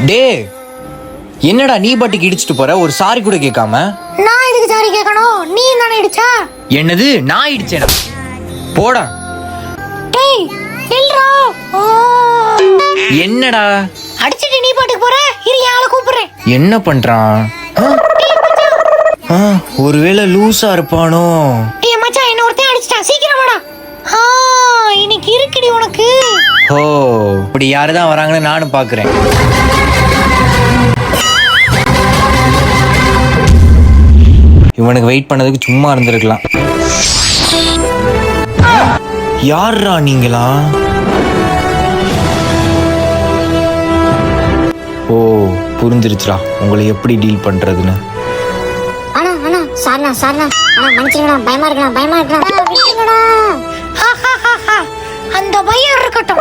டே, என்னடா நீ பாட்டுக்கு இடிச்சிட்டு போற, ஒரு சாரி கூட கேட்காம? நான் இதுக்கு சாரி கேட்கணும்? நீ தானே இடிச்சா? என்னது நான் இடிச்சேனா? போடா. டேய் நில்றா. என்னடா அடிச்சிட்டு நீ பாட்டுக்கு போற? இரு, ஆளை கூப்பிடுறேன். என்ன பண்றான்? ஒருவேளை லூசா இருப்பானோ? டேய் மச்சான், என்ன ஒருத்தன் அடிச்சிட்டான், சீக்கிரம் வாடா. இன்னைக்கு இருக்குடி உனக்கு. ஓ, இப்படி யாருதான் வராங்கன்னு நானும் பாக்குறேன். இவனுக்கு வெயிட் பண்ணதுக்கு சும்மா இருந்திருக்கலாம். யாரா நீங்களா? ஓ, புரிஞ்சிருச்சுடா உங்களை எப்படி டீல் பண்றதுன்னு. அண்ணா அண்ணா சார்ண்ணா சார்ண்ணா, அண்ணா மன்னிச்சிருங்கண்ணா, பயமா இருக்கலாம். அந்த பயம் இருக்கட்டும்.